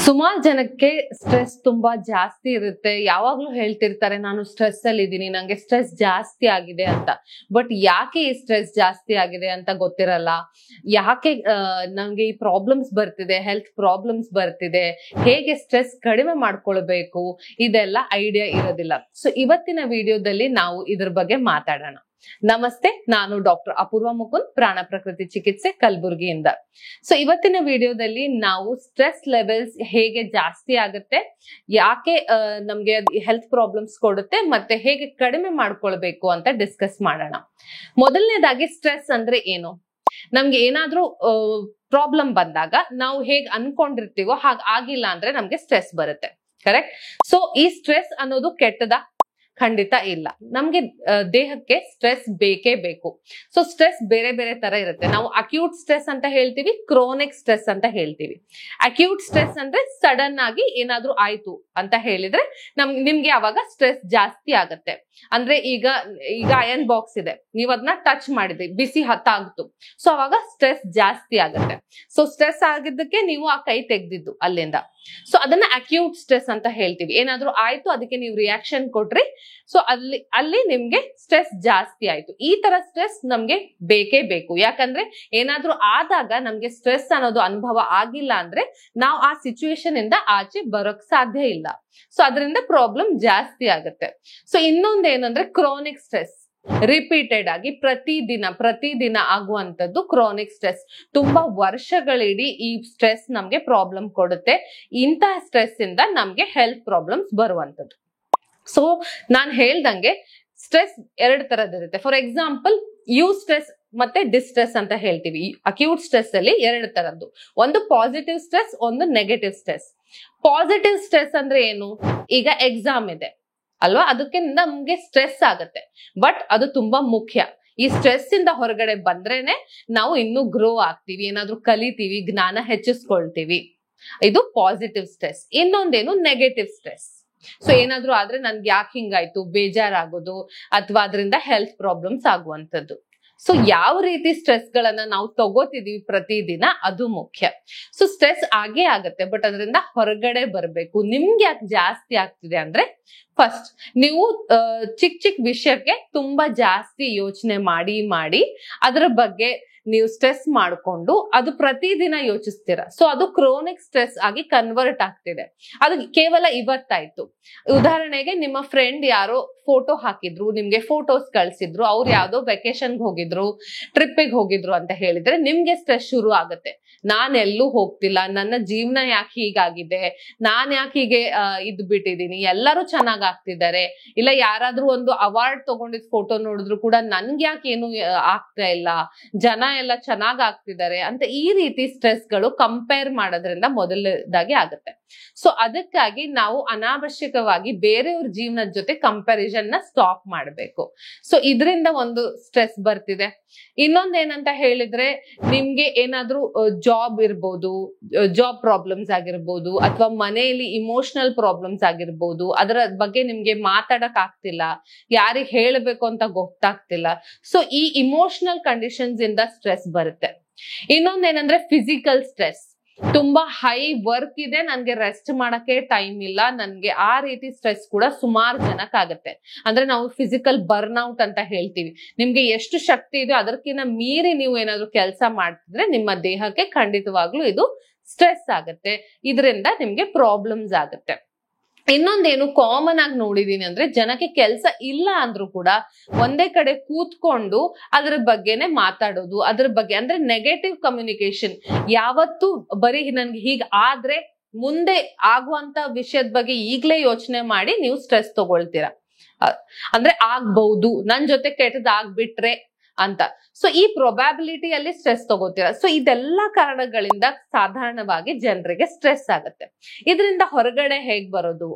ಸುಮಾರು ಜನಕ್ಕೆ ಸ್ಟ್ರೆಸ್ ತುಂಬಾ ಜಾಸ್ತಿ ಇರುತ್ತೆ. ಯಾವಾಗ್ಲೂ ಹೇಳ್ತಿರ್ತಾರೆ ನಾನು ಸ್ಟ್ರೆಸ್ ಅಲ್ಲಿ ಇದ್ದೀನಿ, ನಂಗೆ ಸ್ಟ್ರೆಸ್ ಜಾಸ್ತಿ ಆಗಿದೆ ಅಂತ. ಬಟ್ ಯಾಕೆ ಈ ಸ್ಟ್ರೆಸ್ ಜಾಸ್ತಿ ಆಗಿದೆ ಅಂತ ಗೊತ್ತಿರಲ್ಲ. ಯಾಕೆ ನಮ್ಗೆ ಈ ಪ್ರಾಬ್ಲಮ್ಸ್ ಬರ್ತಿದೆ, ಹೆಲ್ತ್ ಪ್ರಾಬ್ಲಮ್ಸ್ ಬರ್ತಿದೆ, ಹೇಗೆ ಸ್ಟ್ರೆಸ್ ಕಡಿಮೆ ಮಾಡ್ಕೊಳ್ಬೇಕು, ಇದೆಲ್ಲ ಐಡಿಯಾ ಇರೋದಿಲ್ಲ. ಸೊ ಇವತ್ತಿನ ವಿಡಿಯೋದಲ್ಲಿ ನಾವು ಇದ್ರ ಬಗ್ಗೆ ಮಾತಾಡೋಣ. ನಮಸ್ತೆ, ನಾನು ಡಾಕ್ಟರ್ ಅಪೂರ್ವ ಮುಕುಂದ್, ಪ್ರಾಣ ಪ್ರಕೃತಿ ಚಿಕಿತ್ಸೆ ಕಲಬುರಗಿಯಿಂದ. ಸೊ ಇವತ್ತಿನ ವಿಡಿಯೋದಲ್ಲಿ ನಾವು ಸ್ಟ್ರೆಸ್ ಲೆವೆಲ್ಸ್ ಹೇಗೆ ಜಾಸ್ತಿ ಆಗುತ್ತೆ, ಯಾಕೆ ನಮ್ಗೆ ಹೆಲ್ತ್ ಪ್ರಾಬ್ಲಮ್ಸ್ ಕೊಡುತ್ತೆ, ಮತ್ತೆ ಹೇಗೆ ಕಡಿಮೆ ಮಾಡ್ಕೊಳ್ಬೇಕು ಅಂತ ಡಿಸ್ಕಸ್ ಮಾಡೋಣ. ಮೊದಲನೇದಾಗಿ ಸ್ಟ್ರೆಸ್ ಅಂದ್ರೆ ಏನು? ನಮ್ಗೆ ಏನಾದ್ರೂ ಪ್ರಾಬ್ಲಮ್ ಬಂದಾಗ ನಾವು ಹೇಗ್ ಅನ್ಕೊಂಡಿರ್ತೀವೋ ಹಾಗ ಆಗಿಲ್ಲ ಅಂದ್ರೆ ನಮ್ಗೆ ಸ್ಟ್ರೆಸ್ ಬರುತ್ತೆ. ಕರೆಕ್ಟ್? ಸೊ ಈ ಸ್ಟ್ರೆಸ್ ಅನ್ನೋದು ಕೆಟ್ಟದ? ಖಂಡಿತ ಇಲ್ಲ. ನಮ್ಗೆ ದೇಹಕ್ಕೆ ಸ್ಟ್ರೆಸ್ ಬೇಕೇ ಬೇಕು. ಸೊ ಸ್ಟ್ರೆಸ್ ಬೇರೆ ಬೇರೆ ತರ ಇರುತ್ತೆ. ನಾವು ಅಕ್ಯೂಟ್ ಸ್ಟ್ರೆಸ್ ಅಂತ ಹೇಳ್ತೀವಿ, ಕ್ರೋನಿಕ್ ಸ್ಟ್ರೆಸ್ ಅಂತ ಹೇಳ್ತೀವಿ. ಅಕ್ಯೂಟ್ ಸ್ಟ್ರೆಸ್ ಅಂದ್ರೆ ಸಡನ್ ಆಗಿ ಏನಾದ್ರೂ ಆಯ್ತು ಅಂತ ಹೇಳಿದ್ರೆ ನಿಮ್ಗೆ ಅವಾಗ ಸ್ಟ್ರೆಸ್ ಜಾಸ್ತಿ ಆಗತ್ತೆ. ಅಂದ್ರೆ ಈಗ ಅಯನ್ ಬಾಕ್ಸ್ ಇದೆ, ನೀವ್ ಅದನ್ನ ಟಚ್ ಮಾಡಿದ್ರಿ, ಬಿಸಿ ಹತ್ತಾಗ್ತು, ಸೊ ಅವಾಗ ಸ್ಟ್ರೆಸ್ ಜಾಸ್ತಿ ಆಗತ್ತೆ. ಸೊ ಸ್ಟ್ರೆಸ್ ಆಗಿದ್ದಕ್ಕೆ ನೀವು ಆ ಕೈ ತೆಗ್ದಿದ್ದು ಅಲ್ಲಿಂದ. ಸೊ ಅದನ್ನ ಅಕ್ಯೂಟ್ ಸ್ಟ್ರೆಸ್ ಅಂತ ಹೇಳ್ತೀವಿ. ಏನಾದ್ರೂ ಆಯ್ತು, ಅದಕ್ಕೆ ನೀವು ರಿಯಾಕ್ಷನ್ ಕೊಟ್ರಿ, ಸೊ ಅಲ್ಲಿ ನಿಮ್ಗೆ ಸ್ಟ್ರೆಸ್ ಜಾಸ್ತಿ ಆಯ್ತು. ಈ ತರ ಸ್ಟ್ರೆಸ್ ನಮ್ಗೆ ಬೇಕೇ ಬೇಕು. ಯಾಕಂದ್ರೆ ಏನಾದ್ರೂ ಆದಾಗ ನಮ್ಗೆ ಸ್ಟ್ರೆಸ್ ಅನ್ನೋದು ಅನುಭವ ಆಗಿಲ್ಲ ಅಂದ್ರೆ ನಾವು ಆ ಸಿಚುವೇಶನ್ ಇಂದ ಆಚೆ ಬರೋಕ್ ಸಾಧ್ಯ ಇಲ್ಲ. ಸೊ ಅದರಿಂದ ಪ್ರಾಬ್ಲಮ್ ಜಾಸ್ತಿ ಆಗುತ್ತೆ. ಸೊ ಇನ್ನೊಂದೇನಂದ್ರೆ ಕ್ರಾನಿಕ್ ಸ್ಟ್ರೆಸ್. ರಿಪೀಟೆಡ್ ಆಗಿ ಪ್ರತಿದಿನ ಆಗುವಂತದ್ದು ಕ್ರಾನಿಕ್ ಸ್ಟ್ರೆಸ್. ತುಂಬಾ ವರ್ಷಗಳಿಡೀ ಈ ಸ್ಟ್ರೆಸ್ ನಮ್ಗೆ ಪ್ರಾಬ್ಲಮ್ ಕೊಡುತ್ತೆ. ಇಂತಹ ಸ್ಟ್ರೆಸ್ ಇಂದ ನಮ್ಗೆ ಹೆಲ್ತ್ ಪ್ರಾಬ್ಲಮ್ಸ್ ಬರುವಂತದ್ದು. ಸೊ ನಾನ್ ಹೇಳ್ದಂಗೆ ಸ್ಟ್ರೆಸ್ ಎರಡು ತರದಿರುತ್ತೆ. ಫಾರ್ ಎಕ್ಸಾಂಪಲ್, ಯು ಸ್ಟ್ರೆಸ್ ಮತ್ತೆ ಡಿಸ್ಟ್ರೆಸ್ ಅಂತ ಹೇಳ್ತೀವಿ. ಅಕ್ಯೂಟ್ ಸ್ಟ್ರೆಸ್ ಅಲ್ಲಿ ಎರಡು ತರದ್ದು, ಒಂದು ಪಾಸಿಟಿವ್ ಸ್ಟ್ರೆಸ್, ಒಂದು ನೆಗೆಟಿವ್ ಸ್ಟ್ರೆಸ್. ಪಾಸಿಟಿವ್ ಸ್ಟ್ರೆಸ್ ಅಂದ್ರೆ ಏನು? ಈಗ ಎಕ್ಸಾಮ್ ಇದೆ ಅಲ್ವಾ, ಅದಕ್ಕೆ ನಮ್ಗೆ ಸ್ಟ್ರೆಸ್ ಆಗತ್ತೆ, ಬಟ್ ಅದು ತುಂಬಾ ಮುಖ್ಯ. ಈ ಸ್ಟ್ರೆಸ್ ಇಂದ ಹೊರಗಡೆ ಬಂದ್ರೇನೆ ನಾವು ಇನ್ನೂ ಗ್ರೋ ಆಗ್ತೀವಿ, ಏನಾದ್ರೂ ಕಲಿತೀವಿ, ಜ್ಞಾನ ಹೆಚ್ಚಿಸ್ಕೊಳ್ತೀವಿ. ಇದು ಪಾಸಿಟಿವ್ ಸ್ಟ್ರೆಸ್. ಇನ್ನೊಂದೇನು ನೆಗೆಟಿವ್ ಸ್ಟ್ರೆಸ್. ಸೊ ಏನಾದ್ರೂ ಆದ್ರೆ ನನ್ಗೆ ಯಾಕೆ ಹಿಂಗಾಯ್ತು, ಬೇಜಾರಾಗೋದು, ಅಥವಾ ಅದರಿಂದ ಹೆಲ್ತ್ ಪ್ರಾಬ್ಲಮ್ಸ್ ಆಗುವಂತದ್ದು. ಸೊ ಯಾವ ರೀತಿ ಸ್ಟ್ರೆಸ್ ಗಳನ್ನ ನಾವು ತಗೋತಿದೀವಿ ಪ್ರತಿದಿನ, ಅದು ಮುಖ್ಯ. ಸೊ ಸ್ಟ್ರೆಸ್ ಆಗೇ ಆಗತ್ತೆ, ಬಟ್ ಅದರಿಂದ ಹೊರಗಡೆ ಬರ್ಬೇಕು. ನಿಮ್ಗೆ ಯಾಕೆ ಜಾಸ್ತಿ ಆಗ್ತಿದೆ ಅಂದ್ರೆ, ಫಸ್ಟ್ ನೀವು ಚಿಕ್ಕ ವಿಷಯಕ್ಕೆ ತುಂಬಾ ಜಾಸ್ತಿ ಯೋಚನೆ ಮಾಡಿ ಅದರ ಬಗ್ಗೆ ನೀವು ಸ್ಟ್ರೆಸ್ ಮಾಡ್ಕೊಂಡು ಅದು ಪ್ರತಿದಿನ ಯೋಚಿಸ್ತೀರ. ಸೊ ಅದು ಕ್ರೋನಿಕ್ ಸ್ಟ್ರೆಸ್ ಆಗಿ ಕನ್ವರ್ಟ್ ಆಗ್ತಿದೆ. ಅದು ಕೇವಲ ಇವತ್ತಾಯ್ತು. ಉದಾಹರಣೆಗೆ, ನಿಮ್ಮ ಫ್ರೆಂಡ್ ಯಾರೋ ಫೋಟೋ ಹಾಕಿದ್ರು, ನಿಮ್ಗೆ ಫೋಟೋಸ್ ಕಳ್ಸಿದ್ರು, ಅವ್ರು ಯಾವ್ದೋ ವೆಕೇಶನ್ಗೆ ಹೋಗಿದ್ರು, ಟ್ರಿಪ್ಪಿಗೆ ಹೋಗಿದ್ರು ಅಂತ ಹೇಳಿದ್ರೆ ನಿಮ್ಗೆ ಸ್ಟ್ರೆಸ್ ಶುರು ಆಗುತ್ತೆ. ನಾನ್ ಎಲ್ಲೂ ಹೋಗ್ತಿಲ್ಲ, ನನ್ನ ಜೀವನ ಯಾಕೆ ಹೀಗಾಗಿದೆ, ನಾನ್ ಯಾಕೆ ಹೀಗೆ ಇದ್ ಬಿಟ್ಟಿದೀನಿ, ಎಲ್ಲರೂ ಚೆನ್ನಾಗ್ ಆಗ್ತಿದ್ದಾರೆ, ಇಲ್ಲ ಯಾರಾದ್ರೂ ಒಂದು ಅವಾರ್ಡ್ ತಗೊಂಡಿದ್ ಫೋಟೋ ನೋಡಿದ್ರು ಕೂಡ ನನ್ಗೆ ಯಾಕೆ ಏನು ಆಗ್ತಾ ಇಲ್ಲ, ಜನ ಎಲ್ಲ ಚೆನ್ನಾಗ್ ಆಗ್ತಿದ್ದಾರೆ ಅಂತ ಈ ರೀತಿ ಸ್ಟ್ರೆಸ್ ಗಳು ಕಂಪೇರ್ ಮಾಡೋದ್ರಿಂದ ಮೊದಲದಾಗಿ ಆಗುತ್ತೆ. ಸೊ ಅದಕ್ಕಾಗಿ ನಾವು ಅನಾವಶ್ಯಕವಾಗಿ ಬೇರೆಯವ್ರ ಜೀವನದ ಜೊತೆ ಕಂಪ್ಯಾರಿಸನ್ ನ ಸ್ಟಾಪ್ ಮಾಡಬೇಕು. ಸೊ ಇದರಿಂದ ಒಂದು ಸ್ಟ್ರೆಸ್ ಬರ್ತಿದೆ. ಇನ್ನೊಂದೇನಂತ ಹೇಳಿದ್ರೆ, ನಿಮ್ಗೆ ಏನಾದ್ರೂ ಜಾಬ್ ಇರ್ಬೋದು, ಜಾಬ್ ಪ್ರಾಬ್ಲಮ್ಸ್ ಆಗಿರ್ಬೋದು, ಅಥವಾ ಮನೆಯಲ್ಲಿ ಇಮೋಷನಲ್ ಪ್ರಾಬ್ಲಮ್ಸ್ ಆಗಿರ್ಬೋದು, ಅದರ ಬಗ್ಗೆ ನಿಮ್ಗೆ ಮಾತಾಡಕ್ ಆಗ್ತಿಲ್ಲ, ಯಾರಿಗ್ ಹೇಳ್ಬೇಕು ಅಂತ ಗೊತ್ತಾಗ್ತಿಲ್ಲ. ಸೊ ಈ ಇಮೋಷನಲ್ ಕಂಡೀಷನ್ಸ್ ಇಂದ ಸ್ಟ್ರೆಸ್ ಬರುತ್ತೆ. ಇನ್ನೊಂದೇನಂದ್ರೆ ಫಿಸಿಕಲ್ ಸ್ಟ್ರೆಸ್. ತುಂಬಾ ಹೈ ವರ್ಕ್ ಇದೆ, ನನ್ಗೆ ರೆಸ್ಟ್ ಮಾಡಕ್ಕೆ ಟೈಮ್ ಇಲ್ಲ, ನನ್ಗೆ ಆ ರೀತಿ ಸ್ಟ್ರೆಸ್ ಕೂಡ ಸುಮಾರು ಜನಕ್ಕಾಗತ್ತೆ. ಅಂದ್ರೆ ನಾವು ಫಿಸಿಕಲ್ ಬರ್ನ್ಔಟ್ ಅಂತ ಹೇಳ್ತೀವಿ. ನಿಮ್ಗೆ ಎಷ್ಟು ಶಕ್ತಿ ಇದೆ ಅದಕ್ಕಿಂತ ಮೀರಿ ನೀವು ಏನಾದ್ರು ಕೆಲಸ ಮಾಡ್ತಿದ್ರೆ ನಿಮ್ಮ ದೇಹಕ್ಕೆ ಖಂಡಿತವಾಗ್ಲೂ ಇದು ಸ್ಟ್ರೆಸ್ ಆಗತ್ತೆ. ಇದರಿಂದ ನಿಮ್ಗೆ ಪ್ರಾಬ್ಲಮ್ಸ್ ಆಗತ್ತೆ. ಇನ್ನೊಂದೇನು ಕಾಮನ್ ಆಗಿ ನೋಡಿದೀನಿ ಅಂದ್ರೆ, ಜನಕ್ಕೆ ಕೆಲಸ ಇಲ್ಲ ಅಂದ್ರೂ ಕೂಡ ಒಂದೇ ಕಡೆ ಕೂತ್ಕೊಂಡು ಅದ್ರ ಬಗ್ಗೆನೆ ಮಾತಾಡೋದು, ಅದ್ರ ಬಗ್ಗೆ ಅಂದ್ರೆ ನೆಗೆಟಿವ್ ಕಮ್ಯುನಿಕೇಶನ್. ಯಾವತ್ತು ಬರೀ ನನ್ಗೆ ಹೀಗ್ ಆದ್ರೆ ಮುಂದೆ ಆಗುವಂತ ವಿಷಯದ ಬಗ್ಗೆ ಈಗ್ಲೇ ಯೋಚನೆ ಮಾಡಿ ನೀವು ಸ್ಟ್ರೆಸ್ ತಗೊಳ್ತೀರಾ. ಅಂದ್ರೆ ಆಗ್ಬಹುದು, ನನ್ ಜೊತೆ ಕೆಟ್ಟದಾಗ್ಬಿಟ್ರೆ ಅಂತ. ಸೊ ಈ ಪ್ರೊಬ್ಯಾಬಿಲಿಟಿಯಲ್ಲಿ ಸ್ಟ್ರೆಸ್ ತಗೋತೀರಾ. ಸೊ ಇದೆಲ್ಲ ಕಾರಣಗಳಿಂದ ಸಾಧಾರಣವಾಗಿ ಜನರಿಗೆ ಸ್ಟ್ರೆಸ್ ಆಗುತ್ತೆ. ಇದರಿಂದ ಹೊರಗಡೆ ಹೇಗ್ ಬರೋದು?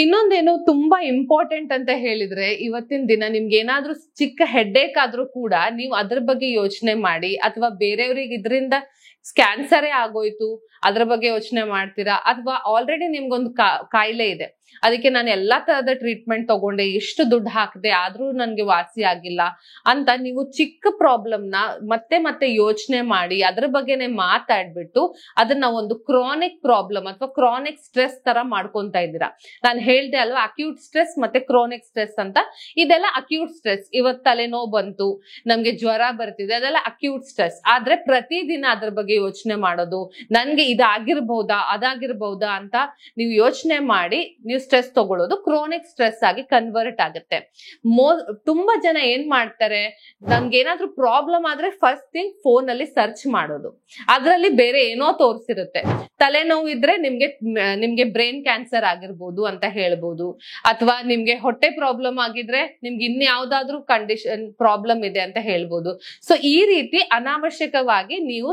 ಇನ್ನೊಂದೇನು ತುಂಬಾ ಇಂಪಾರ್ಟೆಂಟ್ ಅಂತ ಹೇಳಿದ್ರೆ, ಇವತ್ತಿನ ದಿನ ನಿಮ್ಗೆ ಏನಾದ್ರೂ ಚಿಕ್ಕ ಹೆಡ್ಡೇಕ್ ಆದ್ರೂ ಕೂಡ ನೀವು ಅದ್ರ ಬಗ್ಗೆ ಯೋಚನೆ ಮಾಡಿ, ಅಥವಾ ಬೇರೆಯವ್ರಿಗೆ ಇದರಿಂದ ಕ್ಯಾನ್ಸರೇ ಆಗೋಯ್ತು ಅದ್ರ ಬಗ್ಗೆ ಯೋಚನೆ ಮಾಡ್ತೀರಾ, ಅಥವಾ ಆಲ್ರೆಡಿ ನಿಮ್ಗೊಂದು ಕಾಯಿಲೆ ಇದೆ ಅದಕ್ಕೆ ನಾನು ಎಲ್ಲಾ ತರದ ಟ್ರೀಟ್ಮೆಂಟ್ ತಗೊಂಡೆ, ಎಷ್ಟು ದುಡ್ಡು ಹಾಕಿದೆ, ಆದ್ರೂ ನನ್ಗೆ ವಾಸಿ ಆಗಿಲ್ಲ ಅಂತ ನೀವು ಚಿಕ್ಕ ಪ್ರಾಬ್ಲಮ್ ನ ಮತ್ತೆ ಮತ್ತೆ ಯೋಚನೆ ಮಾಡಿ ಅದ್ರ ಬಗ್ಗೆನೆ ಮಾತಾಡ್ಬಿಟ್ಟು ಅದನ್ನ ಒಂದು ಕ್ರಾನಿಕ್ ಪ್ರಾಬ್ಲಮ್ ಅಥವಾ ಕ್ರಾನಿಕ್ ಸ್ಟ್ರೆಸ್ ತರ ಮಾಡ್ಕೊಂತ ಇದ್ದೀರಾ. ನಾನು ಹೇಳ್ದೆ ಅಲ್ವಾ, ಅಕ್ಯೂಟ್ ಸ್ಟ್ರೆಸ್ ಮತ್ತೆ ಕ್ರಾನಿಕ್ ಸ್ಟ್ರೆಸ್ ಅಂತ. ಇದೆಲ್ಲ ಅಕ್ಯೂಟ್ ಸ್ಟ್ರೆಸ್, ಇವತ್ ತಲೆನೋವು ಬಂತು, ನಮ್ಗೆ ಜ್ವರ ಬರ್ತಿದೆ, ಅದೆಲ್ಲ ಅಕ್ಯೂಟ್ ಸ್ಟ್ರೆಸ್. ಆದ್ರೆ ಪ್ರತಿದಿನ ಅದ್ರ ಬಗ್ಗೆ ಯೋಚನೆ ಮಾಡೋದು, ನನ್ಗೆ ಇದಾಗಿರ್ಬಹುದಾ ಅದಾಗಿರ್ಬಹುದಾ ಅಂತ ನೀವು ಯೋಚನೆ ಮಾಡಿ ನೀವು ಸ್ಟ್ರೆಸ್ ತಗೊಳ್ಳೋದು ಕ್ರಾನಿಕ್ ಸ್ಟ್ರೆಸ್ ಆಗಿ ಕನ್ವರ್ಟ್ ಆಗುತ್ತೆ. ತುಂಬಾ ಜನ ಏನ್ ಮಾಡ್ತಾರೆ, ನಂಗೆ ಏನಾದ್ರೂ ಪ್ರಾಬ್ಲಮ್ ಆದ್ರೆ ಫಸ್ಟ್ ಥಿಂಗ್ ಫೋನ್ ಅಲ್ಲಿ ಸರ್ಚ್ ಮಾಡೋದು, ಅದ್ರಲ್ಲಿ ಬೇರೆ ಏನೋ ತೋರಿಸಿರುತ್ತೆ. ತಲೆನೋವು ಇದ್ರೆ ನಿಮ್ಗೆ ಬ್ರೈನ್ ಕ್ಯಾನ್ಸರ್ ಆಗಿರ್ಬೋದು ಅಂತ ಹೇಳ್ಬೋದು, ಅಥವಾ ನಿಮ್ಗೆ ಹೊಟ್ಟೆ ಪ್ರಾಬ್ಲಮ್ ಆಗಿದ್ರೆ ನಿಮ್ಗೆ ಇನ್ಯಾವುದಾದ್ರೂ ಕಂಡೀಷನ್ ಪ್ರಾಬ್ಲಮ್ ಇದೆ ಅಂತ ಹೇಳ್ಬೋದು. ಸೊ ಈ ರೀತಿ ಅನಾವಶ್ಯಕವಾಗಿ ನೀವು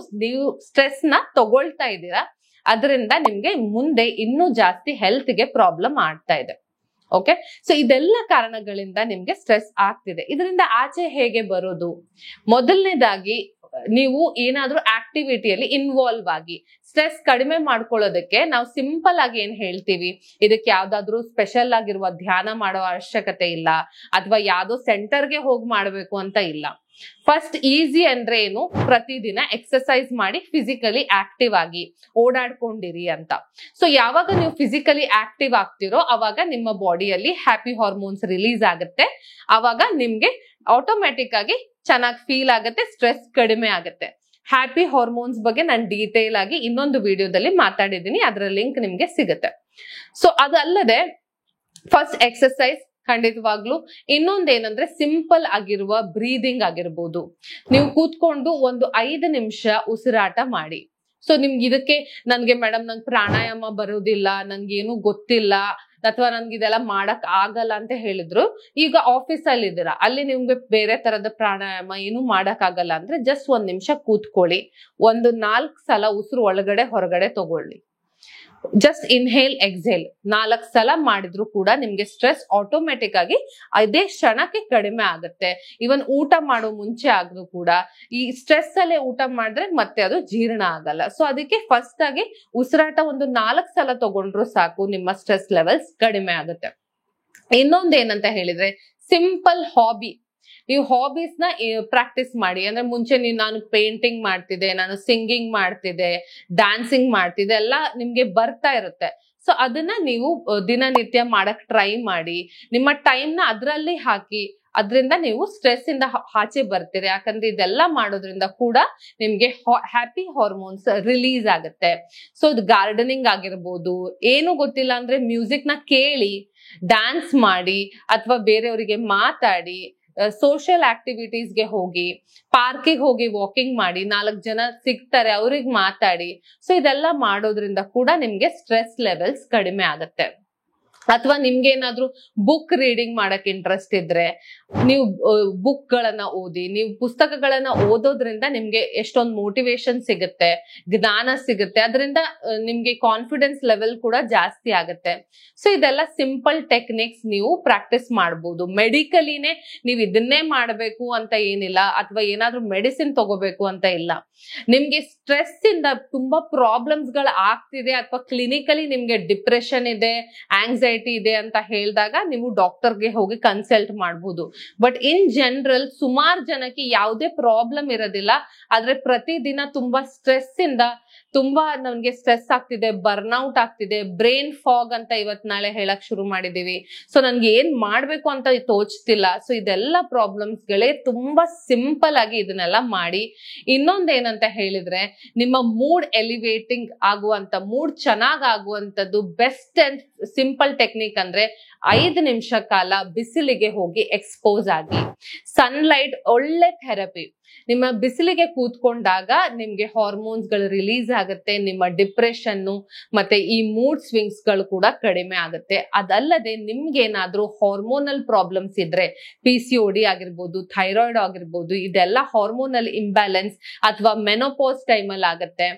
ಸ್ಟ್ರೆಸ್ ನ ತಗೊಳ್ತಾ ಇದ್ದೀರಾ, ಅದರಿಂದ ನಿಮ್ಗೆ ಮುಂದೆ ಇನ್ನೂ ಜಾಸ್ತಿ ಹೆಲ್ತ್ ಗೆ ಪ್ರಾಬ್ಲಮ್ ಆಗ್ತಾ ಇದೆ. ಓಕೆ, ಸೊ ಇದೆಲ್ಲ ಕಾರಣಗಳಿಂದ ನಿಮ್ಗೆ ಸ್ಟ್ರೆಸ್ ಆಗ್ತಿದೆ. ಇದರಿಂದ ಆಚೆ ಹೇಗೆ ಬರೋದು? ಮೊದಲನೇದಾಗಿ ನೀವು ಏನಾದ್ರೂ ಆಕ್ಟಿವಿಟಿಯಲ್ಲಿ ಇನ್ವಾಲ್ವ್ ಆಗಿ ಸ್ಟ್ರೆಸ್ ಕಡಿಮೆ ಮಾಡ್ಕೊಳ್ಳೋದಕ್ಕೆ ನಾವು ಸಿಂಪಲ್ ಆಗಿ ಏನ್ ಹೇಳ್ತೀವಿ, ಇದಕ್ಕೆ ಯಾವ್ದಾದ್ರು ಸ್ಪೆಷಲ್ ಆಗಿರುವ ಧ್ಯಾನ ಮಾಡೋ ಅವಶ್ಯಕತೆ ಇಲ್ಲ, ಅಥವಾ ಯಾವ್ದೋ ಸೆಂಟರ್ಗೆ ಹೋಗಿ ಮಾಡ್ಬೇಕು ಅಂತ ಇಲ್ಲ. ಫಸ್ಟ್ ಈಸಿ ಅಂದ್ರೆ ಏನು, ಪ್ರತಿದಿನ ಎಕ್ಸರ್ಸೈಸ್ ಮಾಡಿ ಫಿಸಿಕಲಿ ಆಕ್ಟಿವ್ ಆಗಿ ಓಡಾಡ್ಕೊಂಡಿರಿ ಅಂತ. ಸೊ ಯಾವಾಗ ನೀವು ಫಿಸಿಕಲಿ ಆಕ್ಟಿವ್ ಆಗ್ತಿರೋ ಅವಾಗ ನಿಮ್ಮ ಬಾಡಿಯಲ್ಲಿ ಹ್ಯಾಪಿ ಹಾರ್ಮೋನ್ಸ್ ರಿಲೀಸ್ ಆಗುತ್ತೆ, ಅವಾಗ ನಿಮ್ಗೆ ಆಟೋಮ್ಯಾಟಿಕ್ ಆಗಿ ಚೆನ್ನಾಗಿ ಫೀಲ್ ಆಗುತ್ತೆ, ಸ್ಟ್ರೆಸ್ ಕಡಿಮೆ ಆಗುತ್ತೆ. ಹ್ಯಾಪಿ ಹಾರ್ಮೋನ್ಸ್ ಬಗ್ಗೆ ನಾನು ಡೀಟೇಲ್ ಆಗಿ ಇನ್ನೊಂದು ವಿಡಿಯೋದಲ್ಲಿ ಮಾತಾಡಿದ್ದೀನಿ, ಅದರ ಲಿಂಕ್ ನಿಮ್ಗೆ ಸಿಗುತ್ತೆ. ಸೊ ಅದಲ್ಲದೆ ಫಸ್ಟ್ ಎಕ್ಸರ್ಸೈಸ್ ಖಂಡಿತವಾಗ್ಲು. ಇನ್ನೊಂದೇನಂದ್ರೆ ಸಿಂಪಲ್ ಆಗಿರುವ ಬ್ರೀದಿಂಗ್ ಆಗಿರ್ಬೋದು. ನೀವು ಕೂತ್ಕೊಂಡು ಒಂದು 5 ನಿಮಿಷ ಉಸಿರಾಟ ಮಾಡಿ. ಸೊ ನಿಮ್ಗೆ ಇದಕ್ಕೆ ನನ್ಗೆ ಮೇಡಮ್ ನಂಗೆ ಪ್ರಾಣಾಯಾಮ ಬರೋದಿಲ್ಲ, ನನ್ಗೇನು ಗೊತ್ತಿಲ್ಲ, ಅಥವಾ ನನ್ಗೆ ಇದೆಲ್ಲ ಮಾಡಕ್ ಆಗಲ್ಲ ಅಂತ ಹೇಳಿದ್ರು, ಈಗ ಆಫೀಸ್ ಅಲ್ಲಿ ಇದ್ದೀರಾ, ಅಲ್ಲಿ ನಿಮ್ಗೆ ಬೇರೆ ತರದ ಪ್ರಾಣಾಯಾಮ ಏನು ಮಾಡಕ್ ಆಗಲ್ಲ ಅಂದ್ರೆ ಜಸ್ಟ್ 1 ನಿಮಿಷ ಕೂತ್ಕೊಳ್ಳಿ, ಒಂದು 4 ಸಲ ಉಸಿರು ಒಳಗಡೆ ಹೊರಗಡೆ ತಗೊಳ್ಳಿ. ಜಸ್ಟ್ ಇನ್ಹೇಲ್ ಎಕ್ಸೇಲ್ 4 ಸಲ ಮಾಡಿದ್ರು ಕೂಡ ನಿಮ್ಗೆ ಸ್ಟ್ರೆಸ್ ಆಟೋಮೆಟಿಕ್ ಆಗಿ ಅದೇ ಕ್ಷಣಕ್ಕೆ ಕಡಿಮೆ ಆಗುತ್ತೆ. ಇವನ್ ಊಟ ಮಾಡೋ ಮುಂಚೆ ಆದ್ರೂ ಕೂಡ ಈ ಸ್ಟ್ರೆಸ್ ಅಲ್ಲೇ ಊಟ ಮಾಡಿದ್ರೆ ಮತ್ತೆ ಅದು ಜೀರ್ಣ ಆಗಲ್ಲ. ಸೊ ಅದಕ್ಕೆ ಫಸ್ಟ್ ಆಗಿ ಉಸಿರಾಟ ಒಂದು 4 ಸಲ ತಗೊಂಡ್ರು ಸಾಕು, ನಿಮ್ಮ ಸ್ಟ್ರೆಸ್ ಲೆವೆಲ್ಸ್ ಕಡಿಮೆ ಆಗುತ್ತೆ. ಇನ್ನೊಂದೇನಂತ ಹೇಳಿದ್ರೆ ಸಿಂಪಲ್ ಹಾಬಿ. ನೀವು ಹಾಬೀಸ್ ನ ಪ್ರಾಕ್ಟೀಸ್ ಮಾಡಿ. ಅಂದ್ರೆ ಮುಂಚೆ ನಾನು ಪೇಂಟಿಂಗ್ ಮಾಡ್ತಿದ್ದೆ, ನಾನು ಸಿಂಗಿಂಗ್ ಮಾಡ್ತಿದ್ದೆ, ಡ್ಯಾನ್ಸಿಂಗ್ ಮಾಡ್ತಿದ್ದೆ, ಎಲ್ಲ ನಿಮ್ಗೆ ಬರ್ತಾ ಇರುತ್ತೆ. ಸೊ ಅದನ್ನ ನೀವು ದಿನನಿತ್ಯ ಮಾಡಕ್ ಟ್ರೈ ಮಾಡಿ, ನಿಮ್ಮ ಟೈಮ್ ನ ಅದ್ರಲ್ಲಿ ಹಾಕಿ, ಅದರಿಂದ ನೀವು ಸ್ಟ್ರೆಸ್ ಇಂದ ಆಚೆ ಬರ್ತೀರಿ. ಯಾಕಂದ್ರೆ ಇದೆಲ್ಲ ಮಾಡೋದ್ರಿಂದ ಕೂಡ ನಿಮ್ಗೆ ಹ್ಯಾಪಿ ಹಾರ್ಮೋನ್ಸ್ ರಿಲೀಸ್ ಆಗುತ್ತೆ. ಸೊ ಇದು ಗಾರ್ಡನಿಂಗ್ ಆಗಿರ್ಬೋದು, ಏನು ಗೊತ್ತಿಲ್ಲ ಅಂದ್ರೆ ಮ್ಯೂಸಿಕ್ ನ ಕೇಳಿ, ಡ್ಯಾನ್ಸ್ ಮಾಡಿ, ಅಥವಾ ಬೇರೆಯವರಿಗೆ ಮಾತಾಡಿ, ಸೋಷಿಯಲ್ ಆಕ್ಟಿವಿಟೀಸ್ಗೆ ಹೋಗಿ, ಪಾರ್ಕಿಗೆ ಹೋಗಿ ವಾಕಿಂಗ್ ಮಾಡಿ, 4 ಜನ ಸಿಗ್ತಾರೆ ಅವ್ರಿಗೆ ಮಾತಾಡಿ. ಸೊ ಇದೆಲ್ಲ ಮಾಡೋದ್ರಿಂದ ಕೂಡ ನಿಮ್ಗೆ ಸ್ಟ್ರೆಸ್ ಲೆವೆಲ್ಸ್ ಕಡಿಮೆ ಆಗುತ್ತೆ. ಅಥವಾ ನಿಮ್ಗೆ ಏನಾದ್ರೂ ಬುಕ್ ರೀಡಿಂಗ್ ಮಾಡಕ್ ಇಂಟ್ರೆಸ್ಟ್ ಇದ್ರೆ ನೀವು ಬುಕ್ ಗಳನ್ನ ಓದಿ. ನೀವು ಪುಸ್ತಕಗಳನ್ನ ಓದೋದ್ರಿಂದ ನಿಮ್ಗೆ ಎಷ್ಟೊಂದು ಮೋಟಿವೇಶನ್ ಸಿಗುತ್ತೆ, ಜ್ಞಾನ ಸಿಗುತ್ತೆ, ಅದರಿಂದ ನಿಮ್ಗೆ ಕಾನ್ಫಿಡೆನ್ಸ್ ಲೆವೆಲ್ ಕೂಡ ಜಾಸ್ತಿ ಆಗುತ್ತೆ. ಸೊ ಇದೆಲ್ಲ ಸಿಂಪಲ್ ಟೆಕ್ನಿಕ್ಸ್ ನೀವು ಪ್ರಾಕ್ಟೀಸ್ ಮಾಡ್ಬೋದು. ಮೆಡಿಕಲಿನೇ ನೀವು ಇದನ್ನೇ ಮಾಡಬೇಕು ಅಂತ ಏನಿಲ್ಲ, ಅಥವಾ ಏನಾದ್ರೂ ಮೆಡಿಸಿನ್ ತಗೋಬೇಕು ಅಂತ ಇಲ್ಲ. ನಿಮ್ಗೆ ಸ್ಟ್ರೆಸ್ ಇಂದ ತುಂಬಾ ಪ್ರಾಬ್ಲಮ್ಸ್ ಗಳು ಆಗ್ತಿದೆ, ಅಥವಾ ಕ್ಲಿನಿಕಲಿ ನಿಮ್ಗೆ ಡಿಪ್ರೆಷನ್ ಇದೆ, ಆಂಗ್ಸೈಟಿ ಇದೆ ಅಂತ ಹೇಳಿದಾಗ ನೀವು ಡಾಕ್ಟರ್ಗೆ ಹೋಗಿ ಕನ್ಸಲ್ಟ್ ಮಾಡಬಹುದು. ಬಟ್ ಇನ್ ಜನರಲ್ ಸುಮಾರು ಜನಕ್ಕೆ ಯಾವುದೇ ಪ್ರಾಬ್ಲಮ್ ಇರೋದಿಲ್ಲ, ಆದ್ರೆ ಪ್ರತಿದಿನ ತುಂಬಾ ಸ್ಟ್ರೆಸ್ ಇಂದ ತುಂಬಾ ನನ್ಗೆ ಸ್ಟ್ರೆಸ್ ಆಗ್ತಿದೆ, ಬರ್ನ್ಔಟ್ ಆಗ್ತಿದೆ, ಬ್ರೈನ್ ಫಾಗ್ ಅಂತ ಇವತ್ ನಾಳೆ ಹೇಳಕ್ ಶುರು ಮಾಡಿದೀವಿ. ಸೊ ನನ್ಗೆ ಏನ್ ಮಾಡ್ಬೇಕು ಅಂತ ತೋಚ್ತಿಲ್ಲ. ಸೊ ಇದೆಲ್ಲ ಪ್ರಾಬ್ಲಮ್ಸ್ ಗಳೇ ತುಂಬಾ ಸಿಂಪಲ್ ಆಗಿ ಇದನ್ನೆಲ್ಲ ಮಾಡಿ. ಇನ್ನೊಂದೇನಂತ ಹೇಳಿದ್ರೆ, ನಿಮ್ಮ ಮೂಡ್ ಎಲಿವೇಟಿಂಗ್ ಆಗುವಂತ, ಮೂಡ್ ಚೆನ್ನಾಗ್ ಆಗುವಂತದ್ದು ಬೆಸ್ಟ್ ಅಂಡ್ ಸಿಂಪಲ್ ಟೆಕ್ನಿಕ್ ಅಂದ್ರೆ 5 ನಿಮಿಷ ಕಾಲ ಬಿಸಿಲಿಗೆ ಹೋಗಿ ಎಕ್ಸ್ಪೋಸ್ ಆಗಿ. ಸನ್ಲೈಟ್ ಒಳ್ಳೆ ಥೆರಪಿ. ನಿಮ್ಮ ಬಿಸಿಲಿಗೆ ಕೂತ್ಕೊಂಡಾಗ ನಿಮ್ಗೆ ಹಾರ್ಮೋನ್ಸ್ ಗಳು ರಿಲೀಸ್ ಆಗುತ್ತೆ, ನಿಮ್ಮ ಡಿಪ್ರೆಷನ್ ಮತ್ತೆ ಈ ಮೂಡ್ ಸ್ವಿಂಗ್ಸ್ ಗಳು ಕೂಡ ಕಡಿಮೆ ಆಗುತ್ತೆ. ಅದಲ್ಲದೆ ನಿಮ್ಗೆ ಏನಾದ್ರೂ ಹಾರ್ಮೋನಲ್ ಪ್ರಾಬ್ಲಮ್ಸ್ ಇದ್ರೆ, PCOD ಆಗಿರ್ಬೋದು, ಥೈರಾಯ್ಡ್ ಆಗಿರ್ಬೋದು, ಇದೆಲ್ಲ ಹಾರ್ಮೋನಲ್ ಇಂಬ್ಯಾಲೆನ್ಸ್ ಅಥವಾ ಮೆನೋಪಾಸ್ ಟೈಮ್ ಅಲ್ಲಿ ಆಗುತ್ತೆ.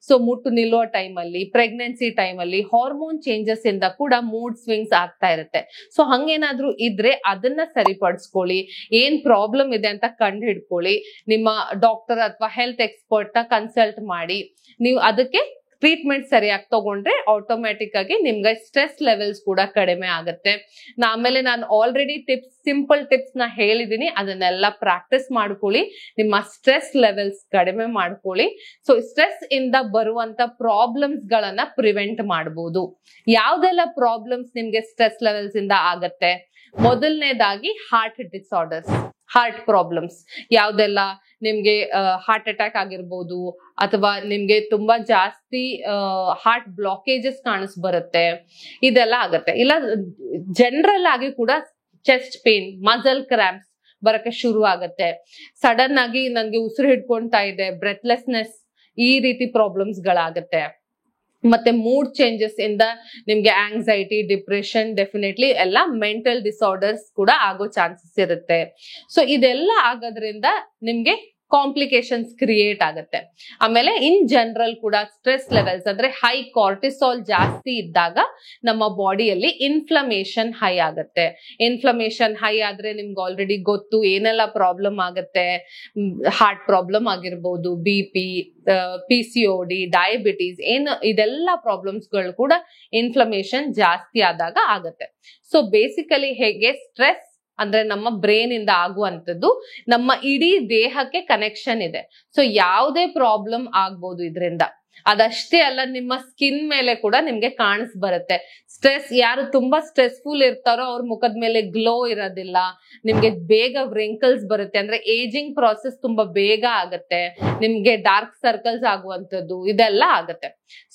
ಸೊ ಮುಟ್ಟು ನಿಲ್ಲುವ ಟೈಮ್ ಅಲ್ಲಿ, ಪ್ರೆಗ್ನೆನ್ಸಿ ಟೈಮ್ ಅಲ್ಲಿ ಹಾರ್ಮೋನ್ ಚೇಂಜಸ್ ಇಂದ ಕೂಡ ಮೂಡ್ ಸ್ವಿಂಗ್ಸ್ ಆಗ್ತಾ ಇರುತ್ತೆ. ಸೊ ಹಂಗೇನಾದ್ರೂ ಇದ್ರೆ ಅದನ್ನ ಸರಿಪಡಿಸ್ಕೊಳ್ಳಿ. ಏನ್ ಪ್ರಾಬ್ಲಮ್ ಇದೆ ಅಂತ ಕಂಡು ಹಿಡ್ಕೊಳ್ಳಿ. ನಿಮ್ಮ ಡಾಕ್ಟರ್ ಅಥವಾ ಹೆಲ್ತ್ ಎಕ್ಸ್ಪರ್ಟ್ ನ ಕನ್ಸಲ್ಟ್ ಮಾಡಿ ನೀವು ಅದಕ್ಕೆ ಟ್ರೀಟ್ಮೆಂಟ್ ಸರಿಯಾಗಿ ತಗೊಂಡ್ರೆ ಆಟೋಮ್ಯಾಟಿಕ್ ಆಗಿ ನಿಮ್ಗೆ ಸ್ಟ್ರೆಸ್ ಲೆವೆಲ್ಸ್ ಕೂಡ ಕಡಿಮೆ ಆಗುತ್ತೆ. ಆಮೇಲೆ ನಾನು ಆಲ್ರೆಡಿ ಸಿಂಪಲ್ ಟಿಪ್ಸ್ ನ ಹೇಳಿದೀನಿ, ಅದನ್ನೆಲ್ಲ ಪ್ರಾಕ್ಟೀಸ್ ಮಾಡ್ಕೊಳ್ಳಿ, ನಿಮ್ಮ ಸ್ಟ್ರೆಸ್ ಲೆವೆಲ್ಸ್ ಕಡಿಮೆ ಮಾಡ್ಕೊಳ್ಳಿ. ಸೊ ಸ್ಟ್ರೆಸ್ ಇಂದ ಬರುವಂತ ಪ್ರಾಬ್ಲಮ್ಸ್ ಗಳನ್ನ ಪ್ರಿವೆಂಟ್ ಮಾಡಬಹುದು. ಯಾವ್ದೆಲ್ಲ ಪ್ರಾಬ್ಲಮ್ಸ್ ನಿಮ್ಗೆ ಸ್ಟ್ರೆಸ್ ಲೆವೆಲ್ಸ್ ಇಂದ ಆಗತ್ತೆ? ಮೊದಲನೇದಾಗಿ ಹಾರ್ಟ್ ಡಿಸಾರ್ಡರ್ಸ್, ಹಾರ್ಟ್ ಪ್ರಾಬ್ಲಮ್ಸ್. ಯಾವ್ದೆಲ್ಲ ನಿಮ್ಗೆ ಹಾರ್ಟ್ ಅಟ್ಯಾಕ್ ಆಗಿರ್ಬೋದು, ಅಥವಾ ನಿಮ್ಗೆ ತುಂಬಾ ಜಾಸ್ತಿ ಹಾರ್ಟ್ ಬ್ಲಾಕೇಜಸ್ ಬರುತ್ತೆ, ಇದೆಲ್ಲ ಆಗತ್ತೆ. ಇಲ್ಲ ಜನರಲ್ ಆಗಿ ಕೂಡ ಚೆಸ್ಟ್ ಪೇನ್, ಮಸಲ್ ಕ್ರಾಂಪ್ಸ್ ಬರಕ್ಕೆ ಶುರು ಆಗತ್ತೆ. ಸಡನ್ ಆಗಿ ನನ್ಗೆ ಉಸಿರು ಹಿಡ್ಕೊಂತಾ ಇದೆ, ಬ್ರೆತ್ಲೆಸ್ನೆಸ್, ಈ ರೀತಿ ಪ್ರಾಬ್ಲಮ್ಸ್ ಗಳಾಗತ್ತೆ. ಮತ್ತೆ ಮೂಡ್ ಚೇಂಜಸ್ ಇಂದ ನಿಮ್ಗೆ ಆಂಗ್ಸೈಟಿ, ಡಿಪ್ರೆಷನ್, ಡೆಫಿನೆಟ್ಲಿ ಎಲ್ಲ ಮೆಂಟಲ್ ಡಿಸಾರ್ಡರ್ಸ್ ಕೂಡ ಆಗೋ ಚಾನ್ಸಸ್ ಇರುತ್ತೆ. ಸೊ ಇದೆಲ್ಲ ಆಗೋದ್ರಿಂದ ನಿಮ್ಗೆ ಕಾಂಪ್ಲಿಕೇಶನ್ಸ್ ಕ್ರಿಯೇಟ್ ಆಗುತ್ತೆ. ಆಮೇಲೆ ಇನ್ ಜನರಲ್ ಕೂಡ ಸ್ಟ್ರೆಸ್ ಲೆವೆಲ್ಸ್ ಅಂದ್ರೆ ಹೈ ಕಾರ್ಟಿಸಾಲ್ ಜಾಸ್ತಿ ಇದ್ದಾಗ ನಮ್ಮ ಬಾಡಿಯಲ್ಲಿ ಇನ್ಫ್ಲಮೇಷನ್ ಹೈ ಆಗುತ್ತೆ. ಇನ್ಫ್ಲಮೇಷನ್ ಹೈ ಆದ್ರೆ ನಿಮ್ಗೆ ಆಲ್ರೆಡಿ ಗೊತ್ತು ಏನೆಲ್ಲ ಪ್ರಾಬ್ಲಮ್ ಆಗುತ್ತೆ. ಹಾರ್ಟ್ ಪ್ರಾಬ್ಲಮ್ ಆಗಿರ್ಬೋದು, BP, PCOD, ಡಯಾಬಿಟೀಸ್, ಇದೆಲ್ಲ ಪ್ರಾಬ್ಲಮ್ಸ್ ಗಳು ಕೂಡ ಇನ್ಫ್ಲಮೇಷನ್ ಜಾಸ್ತಿ ಆದಾಗ ಆಗುತ್ತೆ. ಸೊ ಬೇಸಿಕಲಿ ಹೇಗೆ ಸ್ಟ್ರೆಸ್ ಅಂದ್ರೆ ನಮ್ಮ ಬ್ರೈನ್ ಇಂದ ಆಗುವಂತದ್ದು ನಮ್ಮ ಇಡೀ ದೇಹಕ್ಕೆ ಕನೆಕ್ಷನ್ ಇದೆ. ಸೊ ಯಾವುದೇ ಪ್ರಾಬ್ಲಮ್ ಆಗ್ಬೋದು ಇದರಿಂದ. ಅದಷ್ಟೇ ಅಲ್ಲ, ನಿಮ್ಮ ಸ್ಕಿನ್ ಮೇಲೆ ಕೂಡ ನಿಮ್ಗೆ ಬರುತ್ತೆ. ಸ್ಟ್ರೆಸ್, ಯಾರು ತುಂಬಾ ಸ್ಟ್ರೆಸ್ಫುಲ್ ಇರ್ತಾರೋ ಅವ್ರ ಮುಖದ ಮೇಲೆ ಗ್ಲೋ ಇರೋದಿಲ್ಲ, ನಿಮ್ಗೆ ಬೇಗ ವ್ರಿಂಕಲ್ಸ್ ಬರುತ್ತೆ, ಅಂದ್ರೆ ಏಜಿಂಗ್ ಪ್ರಾಸೆಸ್ ತುಂಬಾ ಬೇಗ ಆಗತ್ತೆ, ನಿಮ್ಗೆ ಡಾರ್ಕ್ ಸರ್ಕಲ್ಸ್ ಆಗುವಂತದ್ದು ಇದೆಲ್ಲ ಆಗತ್ತೆ.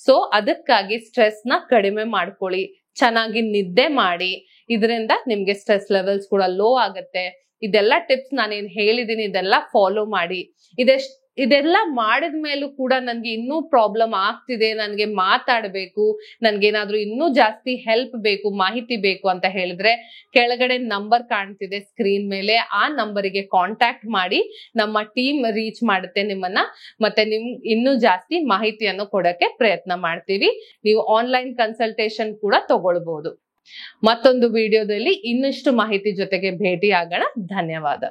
ಸೊ ಅದಕ್ಕಾಗಿ ಸ್ಟ್ರೆಸ್ ನ ಕಡಿಮೆ ಮಾಡ್ಕೊಳ್ಳಿ, ಚೆನ್ನಾಗಿ ನಿದ್ದೆ ಮಾಡಿ, ಇದರಿಂದ ನಿಮ್ಗೆ ಸ್ಟ್ರೆಸ್ ಲೆವೆಲ್ಸ್ ಕೂಡ ಲೋ ಆಗತ್ತೆ. ಇದೆಲ್ಲ ಟಿಪ್ಸ್ ನಾನೇನ್ ಹೇಳಿದೀನಿ ಇದೆಲ್ಲ ಫಾಲೋ ಮಾಡಿ. ಇದೆಲ್ಲ ಮಾಡಿದ್ಮೇಲೂ ಕೂಡ ನನ್ಗೆ ಇನ್ನೂ ಪ್ರಾಬ್ಲಮ್ ಆಗ್ತಿದೆ, ನನ್ಗೆ ಮಾತಾಡ್ಬೇಕು, ನನ್ಗೇನಾದ್ರೂ ಇನ್ನೂ ಜಾಸ್ತಿ ಹೆಲ್ಪ್ ಬೇಕು, ಮಾಹಿತಿ ಬೇಕು ಅಂತ ಹೇಳಿದ್ರೆ ಕೆಳಗಡೆ ನಂಬರ್ ಕಾಣ್ತಿದೆ ಸ್ಕ್ರೀನ್ ಮೇಲೆ, ಆ ನಂಬರಿಗೆ ಕಾಂಟ್ಯಾಕ್ಟ್ ಮಾಡಿ, ನಮ್ಮ ಟೀಮ್ ರೀಚ್ ಮಾಡುತ್ತೆ ನಿಮ್ಮನ್ನ. ಮತ್ತೆ ಇನ್ನೂ ಜಾಸ್ತಿ ಮಾಹಿತಿಯನ್ನು ಕೊಡಕ್ಕೆ ಪ್ರಯತ್ನ ಮಾಡ್ತೀವಿ. ನೀವು ಆನ್ಲೈನ್ ಕನ್ಸಲ್ಟೇಷನ್ ಕೂಡ ತಗೊಳ್ಬಹುದು. ಮತ್ತೊಂದು ವಿಡಿಯೋದಲ್ಲಿ ಇನ್ನಷ್ಟು ಮಾಹಿತಿ ಜೊತೆಗೆ ಭೇಟಿ ಆಗೋಣ. ಧನ್ಯವಾದ.